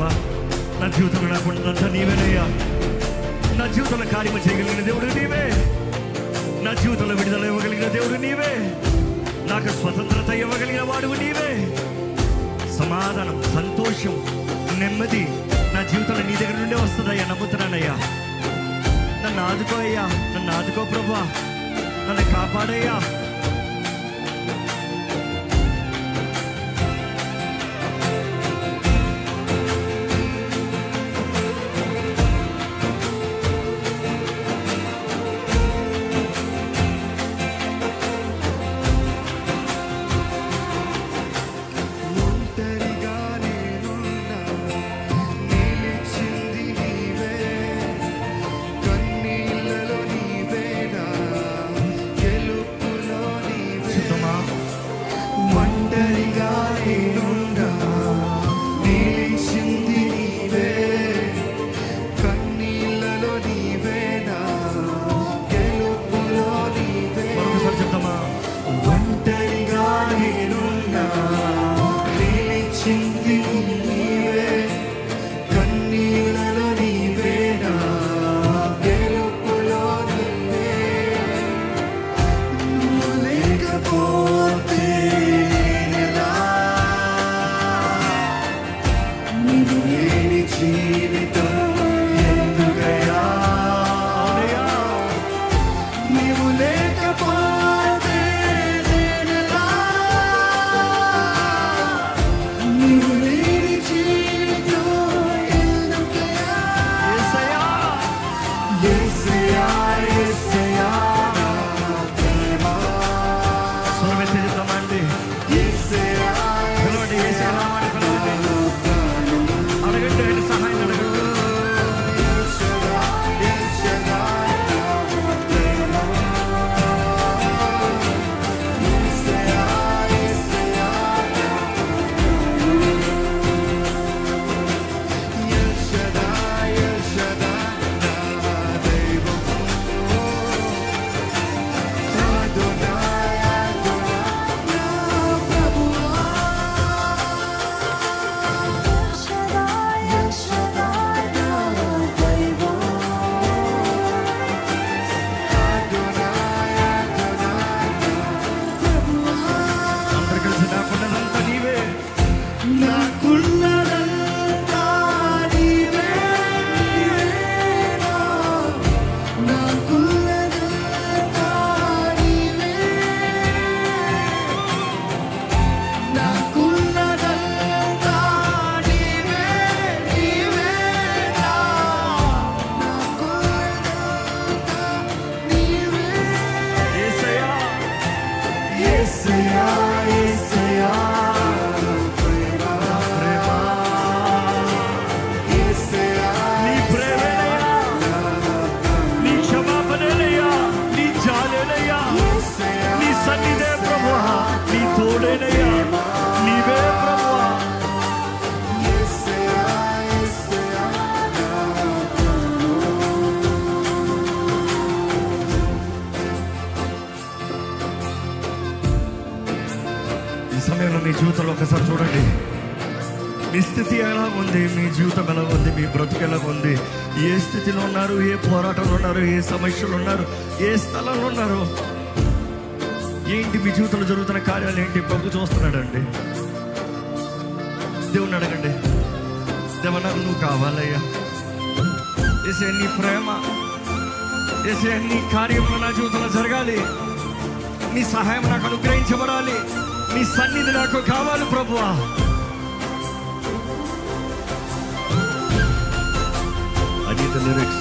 దేవా, నా జీవితంలో నాకు ఉన్నదంతా నీవేనయ్యా. నా జీవితంలో కార్యము చేయగలిగిన దేవుడు నీవే. నా జీవితంలో విడుదల ఇవ్వగలిగిన దేవుడు నీవే. నాకు స్వతంత్రత ఇవ్వగలిగిన వాడు నీవే. సమాధానం, సంతోషం, నెమ్మది నా జీవితంలో నీ దగ్గర నుండే వస్తుందయ్యా. నమ్ముతున్నానయ్యా. నన్ను ఆదుకో అయ్యా, నన్ను ఆదుకో ప్రభువా, నన్ను కాపాడయ్యా. మీ జీవితంలో ఒకసారి చూడండి. మీ స్థితి ఎలా ఉంది, మీ జీవితం ఎలా ఉంది, మీ బ్రతుకు ఎలా ఉంది, ఏ స్థితిలో ఉన్నారు, ఏ పోరాటంలో ఉన్నారు, ఏ సమస్యలు ఉన్నారు, ఏ స్థలంలో ఉన్నారు, ఏంటి మీ జీవితంలో జరుగుతున్న కార్యాలు ఏంటి ప్రభు చూస్తున్నాడండి. దేవుని అడగండి, దేవా నాకు నువ్వు కావాలయ్యా. ఏసే నీ ప్రేమ, ఏసే నీ కార్యంలో నా జీవితంలో జరగాలి. నీ సహాయం నాకు అనుగ్రహించబడాలి. నీ సన్నిధి నాకు కావాలి ప్రభువా. I need the lyrics.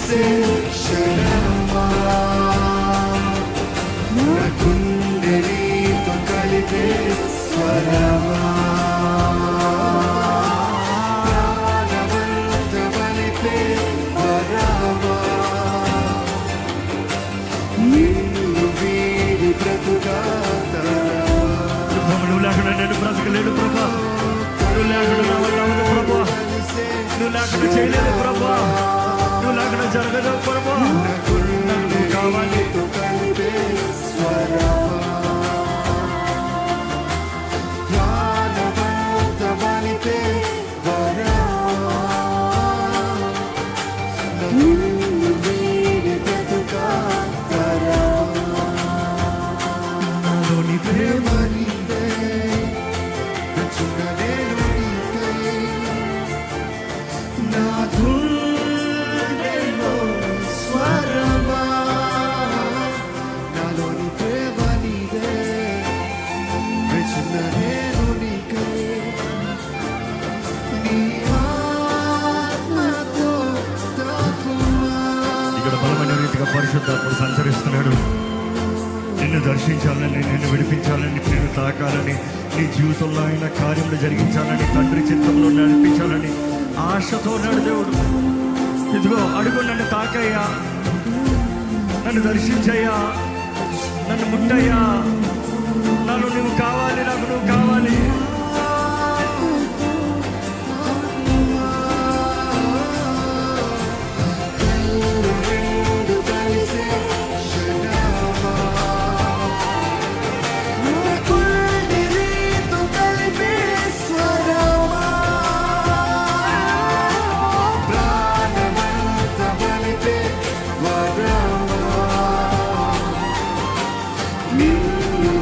కలిసే క్షణమా నా గుండె నీతో కలిపే స్వరమా ప్రాణమంత బలిపే వరమా నిన్ను వీడి బ్రతుకా నువ్వు లేకుండా నేను బ్రతకలేను ప్రభా. నువ్వు లేకుండా నా వల్ల అవ్వదు ప్రభా. నువ్వు లేకుండా చేయలేదు ప్రభా. నువ్వు లేకుండా జరగదు ప్రభా. నాకు కావాలి. కలిపే స్వరమా ప్రాణమంత బలిపే వరమా నిన్ను వీడి బ్రతుకా తరమా నాలోని ప్రేమ నీదే రక్షణ నేను నీకై నా గుండెలో స్వరమా నాలోని ప్రేమ నీదే రక్షణ నేను నీకై నీ ఆత్మతో తాకుమా ఇక్కడ బలమైన రీతిగా పరిశుద్ధాత్ముడు సంచరిస్తున్నాడు. నిన్ను దర్శించాలని, నిన్ను విడిపించాలని, నిన్ను తాకాలని, నీ జీవితంలో ఆయన కార్యములు జరిగించాలని, తండ్రి చిత్తంలో నడిపించాలని ఆశతో ఉన్నాడు దేవుడు. ఇదిగో అడుగు, నన్ను తాకయ్యా, నన్ను దర్శించయ్యా, నన్ను ముట్టయ్యా, నాలో నువ్వు కావాలి, నాకు నువ్వు కావాలి. రెండు కలిసే క్షణమా నా గుండె నీతో కలిపే స్వరమా ప్రాణమంత బలిపే వరమా నిన్ను